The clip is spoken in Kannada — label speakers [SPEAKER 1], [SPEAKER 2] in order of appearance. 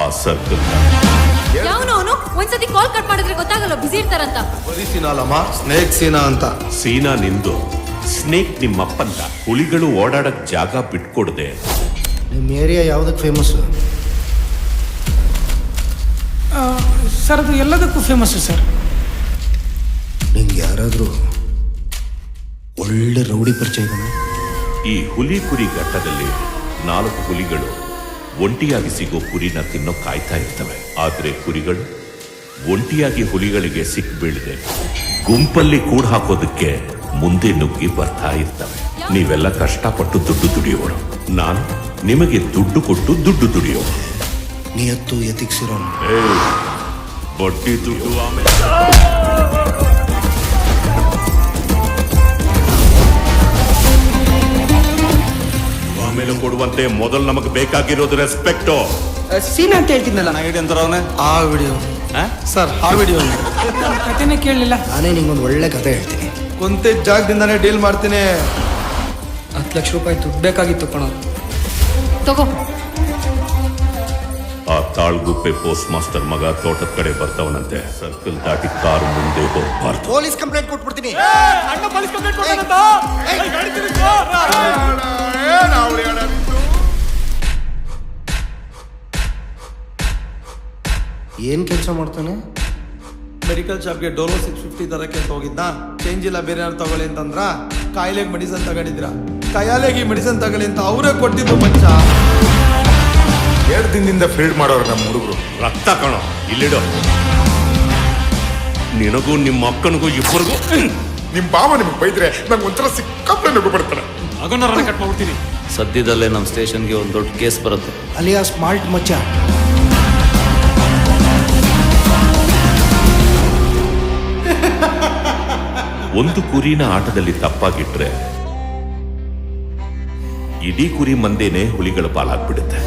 [SPEAKER 1] ಆ ಸರ್ಕಲ್.
[SPEAKER 2] ಯಾವನು ಒಂದ್ಸತಿ ಕಾಲ್ ಕಟ್ ಮಾಡಿದ್ರೆ ಗೊತ್ತಾಗಲ್ಲ ಬಿಸಿ ಇರ್ತಾರಂತ.
[SPEAKER 3] ಬರೀ ಸೀನಾಲಮ್ಮ, ಸ್ನೇಕ್ ಸೀನಾ ಅಂತ.
[SPEAKER 1] ಸೀನಾ ನಿಂದು, ಸ್ನೇಕ್ ನಿಮ್ಮಪ್ಪಂತ. ಹುಲಿಗಳು ಓಡಾಡಕ್ ಜಾಗ ಬಿಟ್ಕೊಡದೆ.
[SPEAKER 3] ನಿಮ್ಮ ಏರಿಯಾ ಯಾವುದಕ್ಕೆ ಫೇಮಸ್ಸು?
[SPEAKER 4] ಸರ್ ಅದು ಎಲ್ಲದಕ್ಕೂ ಫೇಮಸ್ಸು ಸರ್.
[SPEAKER 3] ನಿಂಗೆ ಯಾರಾದರೂ ಒಳ್ಳೆ ರೌಡಿ ಪರಿಚಯ ಇದ್ದಾನೆ?
[SPEAKER 1] ಈ ಹುಲಿ ಕುರಿ ಘಟ್ಟದಲ್ಲಿ 4 ಹುಲಿಗಳು ಒಂಟಿಯಾಗಿ ಸಿಗೋ ಕುರಿನ ತಿನ್ನೋ ಕಾಯ್ತಾ ಇರ್ತವೆ. ಆದ್ರೆ ಕುರಿಗಳು ಒಂಟಿಯಾಗಿ ಹುಲಿಗಳಿಗೆ ಸಿಕ್ಬೀಳದೆ ಗುಂಪಲ್ಲಿ ಕೂಡ ಹಾಕೋದಕ್ಕೆ ಮುಂದೆ ನುಗ್ಗಿ ಬರ್ತಾ ಇರ್ತವೆ. ನೀವೆಲ್ಲ ಕಷ್ಟಪಟ್ಟು ದುಡ್ಡು ದುಡಿಯೋರು, ನಾನು ನಿಮಗೆ ದುಡ್ಡು ಕೊಟ್ಟು ದುಡ್ಡು ದುಡಿಯೋರು.
[SPEAKER 3] ನಿಯತ್ತು ಎತಿಕ್ಸಿರೋನು.
[SPEAKER 1] ಬಡ್ಡಿ ದುಡ್ಡು ಆಮೇಲೆ ಕೊಡುವಂತೆ ಮೊದಲು ನಮಗೆ ಬೇಕಾಗಿರೋದು ರೆಸ್ಪೆಕ್ಟು.
[SPEAKER 5] ಸೀನಾ ಅಂತ ಹೇಳ್ತಿದ್ನಲ್ಲ ನಾ ಹೇಳಿ ಅಂತಾರ ಅವನೇ
[SPEAKER 3] ಆ ವಿಡಿಯೋ ಸರ್, ಆ ವಿಡಿಯೋ
[SPEAKER 4] ಕಥೆನೇ ಕೇಳಲಿಲ್ಲ.
[SPEAKER 3] ನಾನೇ ನಿಂಗೊಂದು ಒಳ್ಳೆ ಕತೆ ಹೇಳ್ತೀನಿ.
[SPEAKER 5] ಕುಂತಿದ್ದ ಜಾಗದಿಂದಾನೇ ಡೀಲ್ ಮಾಡ್ತೀನಿ.
[SPEAKER 6] 10 ಲಕ್ಷ ರೂಪಾಯಿ ದುಡ್ಡು ಬೇಕಾಗಿತ್ತು ಕಣ.
[SPEAKER 2] ತಗೋ.
[SPEAKER 1] ಆ ತಾಳ್ಗುಪ್ಪೆ ಪೋಸ್ಟ್ ಮಾಸ್ಟರ್ ಮಗ ತೋಟದ ಕಡೆ ಬರ್ತಾವನಂತೆ. ಸರ್ಕಲ್ ದಾಟಿ ಕಾರು ಮುಂದೆ ಹೋಗ್ಬಾರ್ದು.
[SPEAKER 3] ಪೊಲೀಸ್ ಕಂಪ್ಲೇಂಟ್ ಕೊಟ್ಬಿಡ್ತೀನಿ. ಏನ್ ಕೆಲಸ ಮಾಡ್ತಾನೆ?
[SPEAKER 5] ಮೆಡಿಕಲ್ ಶಾಪ್ಗೆ ಡೋಲೋ 650 ತರಕ್ಕೆ ಅಂತ ಹೋಗಿದ್ದ. ಚೇಂಜ್ ಇಲ್ಲ, ಬೇರೆ ಯಾರು ತಗೊಳ್ಳಿ ಅಂತಂದ್ರ. ಕಾಯಿಲೆಗೆ ಮೆಡಿಸನ್ ತಗೊಂಡಿದ್ರ, ಕೈಯಾಲೆಗೆ ಮೆಡಿಸನ್ ತಗೊಳ್ಳಿ ಅಂತ ಅವರೇ ಕೊಟ್ಟಿದ್ದು ಮಚ್ಚ.
[SPEAKER 7] 2 ದಿನದಿಂದ ಫೀಲ್ಡ್ ಮಾಡೋರು ನಮ್ಮ ಹುಡುಗರು.
[SPEAKER 1] ರಕ್ತ ಕಣೋ, ಇಲ್ಲಿಡೋ. ನಿನಗೂ ನಿಮ್ಮ ಅಕ್ಕನಿಗೂ ಇಬ್ಬರಿಗೂ.
[SPEAKER 7] ನಿಮ್ ಬಾವ ನಿಮ್ಗೆ ಬೈದ್ರೆ ನಂಗೆ ಒಂಥರ ಸಿಕ್ಕಾಪಟ್ಟೆ ನಗು ಬರ್ತಾರೆ.
[SPEAKER 5] ಕಟ್ ಮಾಡ್ಬಿಡ್ತೀನಿ.
[SPEAKER 8] ಸದ್ಯದಲ್ಲೇ ನಮ್ಮ ಸ್ಟೇಷನ್ಗೆ ಒಂದು ದೊಡ್ಡ ಕೇಸ್ ಬರುತ್ತೆ.
[SPEAKER 3] ಅಲಿಯಾ ಸ್ಮಾರ್ಟ್ ಮಚ್ಚ.
[SPEAKER 1] ಒಂದು ಕುರಿನ ಆಟದಲ್ಲಿ ತಪ್ಪಾಗಿಟ್ರೆ ಇಡೀ ಕುರಿ ಮಂದೇನೆ ಹುಲಿಗಳ ಪಾಲಾಗ್ಬಿಡುತ್ತೆ.